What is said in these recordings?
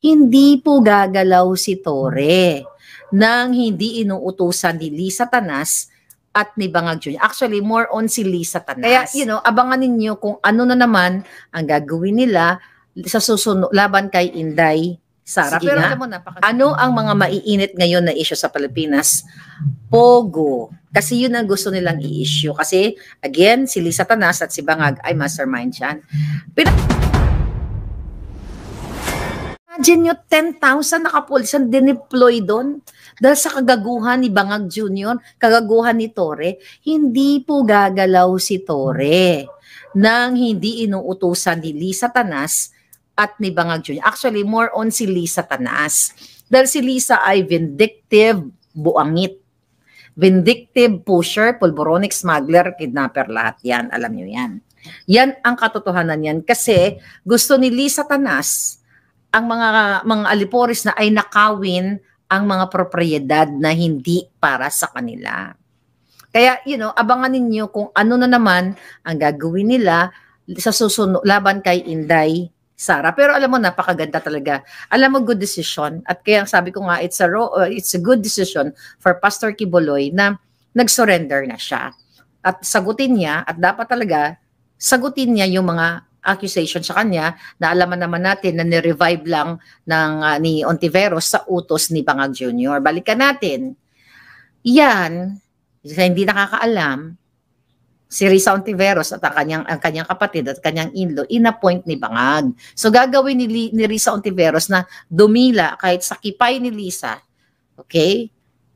hindi po gagalaw si Torre nang hindi inuutusan ni Lee Satanas at ni Bangag Jr. Actually, more on si Lee Satanas. Kaya, abangan ninyo kung ano na naman ang gagawin nila sa susunod laban kay Inday Sara. Sige Pero nga. alam mo, ano ang mga maiinit ngayon na issue sa Pilipinas? Pogo. Kasi yun ang gusto nilang i-issue. Kasi, again, si Lee Satanas at si Bangag ay mastermind yan. Imagine nyo, 10,000 na kapulisan dineploy doon dahil sa kagaguhan ni Bangag Jr., kagaguhan ni Torre. Hindi po gagalaw si Torre nang hindi inuutusan ni Lee Satanas at ni Bangag Jr. Actually, more on si Lee Satanas. Dahil si Lisa ay vindictive buangit. Vindictive pusher, pulboronic smuggler, kidnapper, lahat yan. Alam nyo yan. Yan ang katotohanan yan. Kasi gusto ni Lee Satanas ang mga aliporis na ay nakawin ang mga propriedad na hindi para sa kanila. Kaya, abangan ninyo kung ano na naman ang gagawin nila sa susunod laban kay Inday Sara. Pero alam mo, napakaganda talaga. Alam mo, good decision. At kaya sabi ko nga, it's a good decision for Pastor Quiboloy na nag-surrender na siya. At sagutin niya, at dapat talaga, sagutin niya yung mga accusation sa kanya na alaman naman natin na ni-revive lang ni Ontiveros sa utos ni Bangag Jr. Balikan natin. Yan, hindi nakakaalam, si Risa Ontiveros at ang kanyang kapatid at kanyang in-law, in-appoint ni Bangag. So gagawin ni Risa Ontiveros na dumila kahit sa kipay ni Lisa, okay,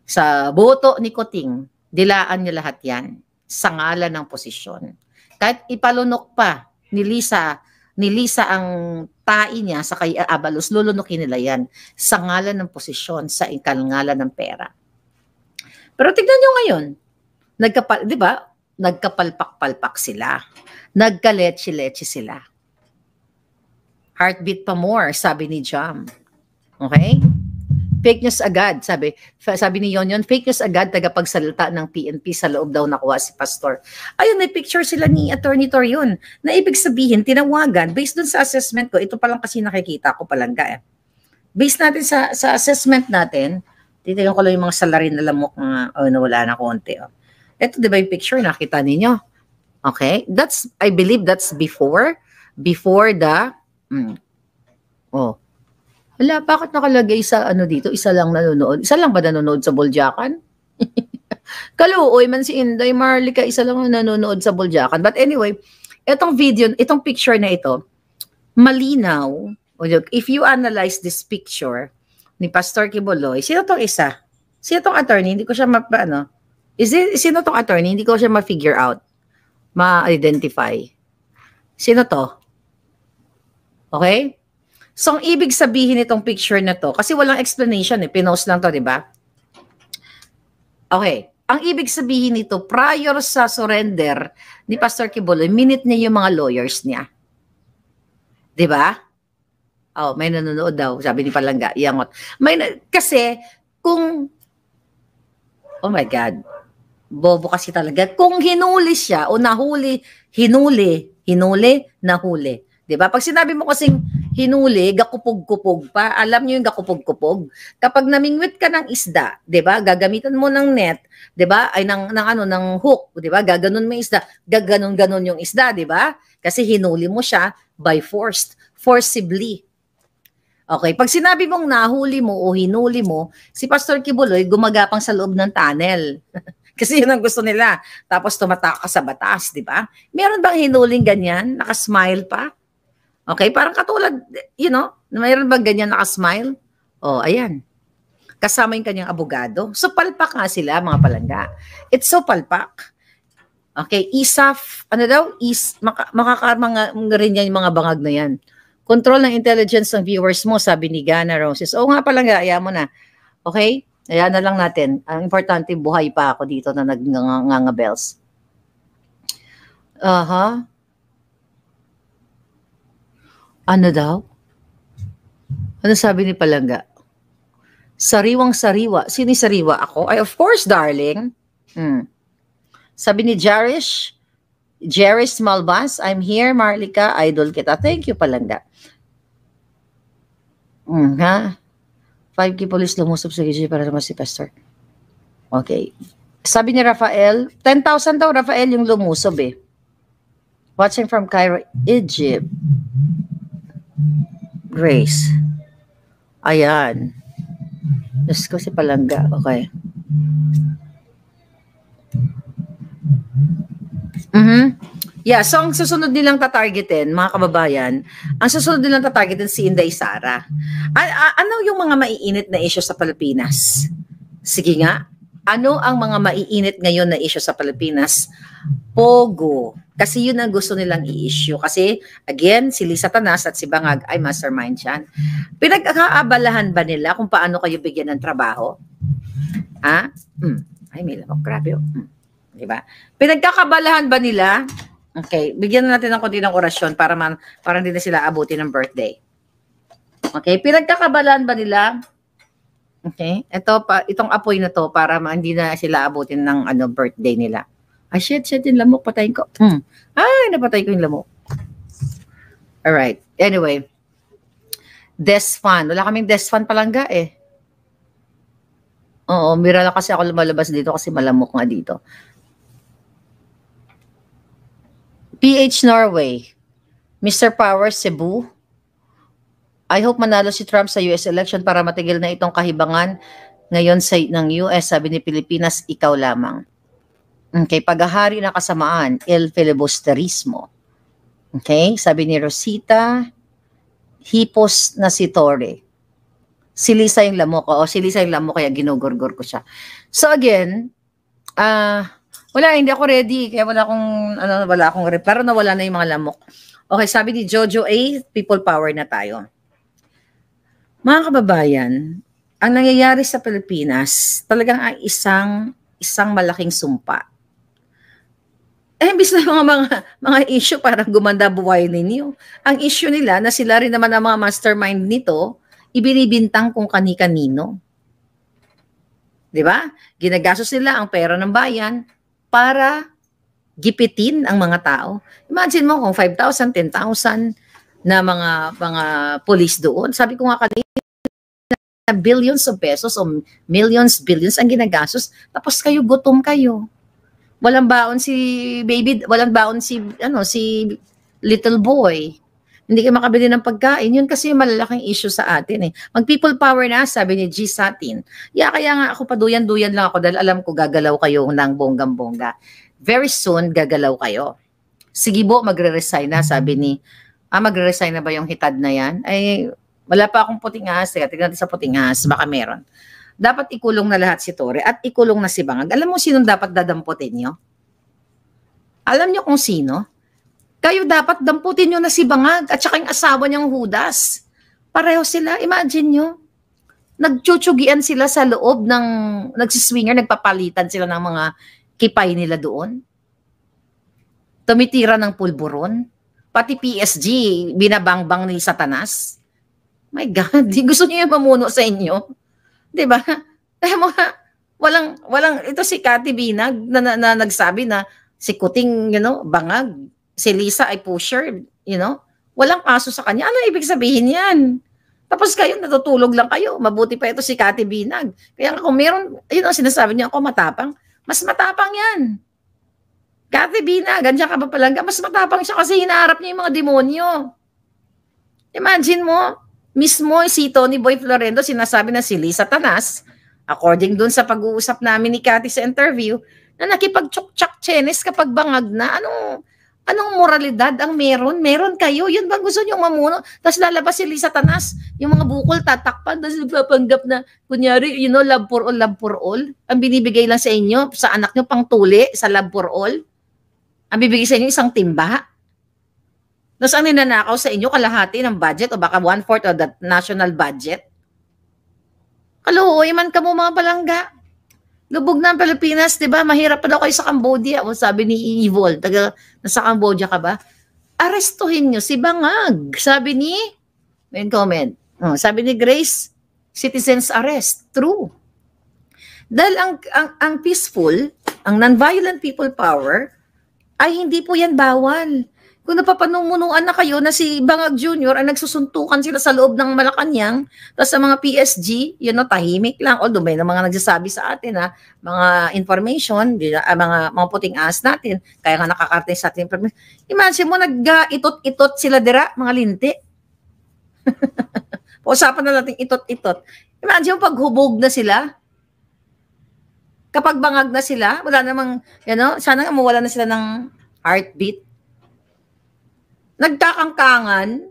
sa boto ni Kuting, dilaan niya lahat yan sa ngalan ng posisyon. Kahit ipalunok pa ni Lisa ang tai niya sa kay Abalos, lulunukin nila yan sa ngalan ng posisyon, sa ngalan ng pera. Pero tignan nyo ngayon, di ba, nagkapalpak-palpak sila, nagkaletse-letse sila. Heartbeat pa more, sabi ni Jam. Okay? Fake news agad, sabi ni Yonyon, fake news agad, tagapagsalita ng PNP sa loob daw nakuha si Pastor. Ayun, may picture sila ni Attorney Torion, na ibig sabihin, tinawagan, based dun sa assessment ko, ito pa lang kasi nakikita ko palangga Based natin sa assessment natin, titignan ko lang yung mga salarin na lamok na nawala na konti. Ito, di ba yung picture, nakita ninyo? Okay? I believe that's before the, Wala, bakit nakalagay sa dito? Isa lang nanonood. Isa lang ba nanonood sa Buljakan? Kaluoy man si Inday Marlica, isa lang nanonood sa Buljakan. But anyway, itong picture na ito, malinaw. If you analyze this picture ni Pastor Quiboloy, sino tong isa? Sino tong attorney? Hindi ko siya sino tong attorney? Hindi ko siya ma-figure out, ma-identify. Sino to? Okay? So, ang ibig sabihin itong picture na to, kasi walang explanation pinost lang to, di ba? Okay. Ang ibig sabihin nito, prior sa surrender ni Pastor Quiboloy, minute niya yung mga lawyers niya. Di ba? Oh, may nanonood daw, sabi ni Palangga, iyangot. Kasi, oh my God, bobo kasi talaga. Kung hinuli siya, o nahuli, nahuli. Di ba? Pag sinabi mo kasing hinuli, gakupog-kupog pa. Alam niyo yung gakupog-kupog? Kapag namingwit ka ng isda, 'di ba? Gagamitan mo ng net, 'di ba? Ay ng hook, 'di ba? Gaganon mo yung isda, gaganon-ganon yung isda, 'di ba? Kasi hinuli mo siya by forcibly. Okay, pag sinabi mong nahuli mo o hinuli mo, si Pastor Quiboloy gumagapang sa loob ng tunnel. Kasi yun ang gusto nila. Tapos tumatak ka sa batas, 'di ba? Meron bang hinuling ganyan? Naka-smile pa? Okay, parang katulad, mayroon bang ganyan nakasmile? Oh, ayan. Kasama yung kanyang abogado. So, palpak nga sila, mga palangga. It's so palpak. Okay, ISAF, makakarma rin yan yung mga bangag na yan. Control ng intelligence ng viewers mo, sabi ni Gana Roses. Oo nga palangga, ayaw mo na. Okay? Ayan na lang natin. Ang importante, buhay pa ako dito na nag-ngangabels. Ano daw? Ano sabi ni Palangga? Sariwang-sariwa. Sino sariwa? Ako? Ay, of course, darling. Sabi ni Jarish Malbas, I'm here, Marlica. Idol kita. Thank you, Palangga. Ha? 5K police lumusob sa GG para naman si Pastor. Okay. Sabi ni Rafael, 10,000 daw, Rafael, yung lumusob eh. Watching from Cairo, Egypt. Grace. Ayan. Diyos ko si Palangga. Okay. Yeah, so ang susunod nilang tatargetin, mga kababayan, ang susunod nilang tatargetin si Inday Sara. Ano yung mga maiinit na issue sa Pilipinas? Sige nga, ano ang mga maiinit ngayon na issue sa Pilipinas? Pogo. Kasi yun ang gusto nilang i-issue. Kasi, again, si Lisa Tanas at si Bangag ay mastermind yan. Pinagkakaabalahan ba nila kung paano kayo bigyan ng trabaho? Ha? Ay, may lamok. Grabe. Diba? Pinagkakabalahan ba nila? Okay, bigyan natin ng konti ng orasyon para hindi na sila abutin ng birthday. Okay, pinagkakabalaan ba nila? Okay, itong apoy na to para hindi na sila abutin ng birthday nila. Ay, shit, yung lamok, patayin ko. Ay, napatay ko yung lamok. Alright, anyway. Desfan. Wala kaming Desfan Palangga eh. Oo, mira lang kasi ako lumalabas dito kasi malamok nga dito. PH Norway, Mr. Power Cebu, I hope manalo si Trump sa US election para matigil na itong kahibangan ngayon ng US, sabi ni Pilipinas, ikaw lamang. Okay, paghahari na kasamaan, el filibusterismo. Okay, sabi ni Rosita, hipos na si Torre. Si Lisa yung lamok, si Lisa yung lamok, kaya ginugurgur ko siya. So again, wala, hindi ako ready. Kaya wala akong pero nawala na yung mga lamok. Okay, sabi ni Jojo A, people power na tayo. Mga kababayan, ang nangyayari sa Pilipinas, talagang ay isang malaking sumpa. Imbis na mga issue para gumanda buhay ninyo. Ang issue nila na sila rin naman ang mga mastermind nito, ibinibintang kung kani-kanino. 'Di ba? Ginagastos nila ang pera ng bayan para gipitin ang mga tao. Imagine mo kung 5,000, 10,000 na mga police doon. Sabi ko nga kanina, billions of pesos o millions, billions ang ginagastos. Tapos kayo, gutom kayo. Walang baon si baby, walang baon si little boy. Hindi kayo makabili ng pagkain. Yun kasi yung malalaking issue sa atin eh. Mag-people power na, sabi ni G. Satin. Kaya nga ako paduyan-duyan lang ako dahil alam ko gagalaw kayo ng bonggang-bongga. Very soon, gagalaw kayo. Sige po, magre-resign na, sabi ni, magre-resign na ba yung hitad na yan? Ay, wala pa akong puting ahas. Tignan natin sa puting ahas, baka meron. Dapat ikulong na lahat si Torre at ikulong na si Bangag. Alam mo sinong dapat dadamputin nyo? Alam nyo kung sino? Kayo dapat damputin nyo na si Bangag at saka yung asawa niyang Judas. Pareho sila. Imagine nyo. Nagchuchugian sila sa loob ng nagsiswinger, nagpapalitan sila ng mga kipay nila doon. Tumitira ng pulburon. Pati PSG, binabangbang ni Satanas. My God, gusto niyo yung mamuno sa inyo? Diba? Walang, ito si Cathy Binag na nagsabi na si Kuting, Bangag, si Lisa ay pusher, walang kaso sa kanya. Ano ibig sabihin yan? Tapos kayo, natutulog lang kayo. Mabuti pa ito si Cathy Binag. Kaya kung meron, yun ang sinasabi niya, ako matapang. Mas matapang yan. Cathy Binag, ganyan ka ba Palangga? Mas matapang siya kasi hinaharap niya yung mga demonyo. Imagine mo, mismo si Tony Boy Florendo, sinasabi na si Lisa Tanas, according dun sa pag-uusap namin ni Cathy sa interview, na nakipag-chok-chak chenes kapag Bangag na, anong moralidad ang meron? Meron kayo. Yun ba gusto nyo mamuno? Tapos lalabas si Lisa Tanas, yung mga bukol tatakpan, tapos nagpapanggap na, kunyari, love for all, love for all. Ang binibigay lang sa inyo, sa anak nyo, pang tuli, sa love for all. Ang bibigay sa inyo, isang timba. Tapos ang ninanakaw sa inyo, kalahati ng budget o baka 1/4 of the national budget. Kaluhoy man ka mo mga Palangga. Lubog na ang Pilipinas, di ba? Mahirap pa daw kayo sa Cambodia. O sabi ni Evil, nasa Cambodia ka ba? Arestuhin nyo si Bangag. Sabi ni, may comment. Sabi ni Grace, citizens arrest. True. Dahil ang peaceful, ang non-violent people power, ay hindi po yan bawal. Kung napapanumunuan na kayo na si Bangag Jr. ang nagsusuntukan sila sa loob ng Malacanang, tapos sa mga PSG, tahimik lang. Although may mga nagsasabi sa atin na mga information, mga puting as natin, kaya nga nakakarte sa atin. Imagine mo, nag-itot-itot sila dira, mga linti. Usapan na natin itot-itot. Imagine mo, paghubog na sila, kapag bangag na sila, wala namang, sana nga mawala na sila ng heartbeat. Nagkakangkangan,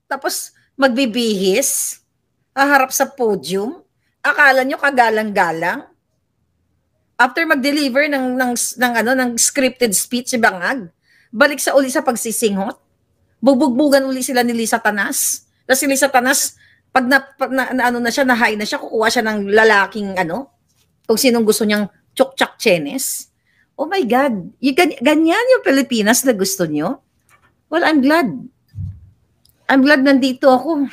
tapos magbibihis, haharap sa podium, akala nyo kagalang-galang. After mag-deliver ng scripted speech si Bangag, balik sa uli sa pagsisinghot, bubugbugan uli sila ni Lisa Tanas. Tapos si Lisa Tanas, pag na-high na siya, kukuha siya ng lalaking kung sinong gusto niyang chok-chak chenes. Oh my God, ganyan yung Pilipinas na gusto niyo? Well, I'm glad. I'm glad nandito ako.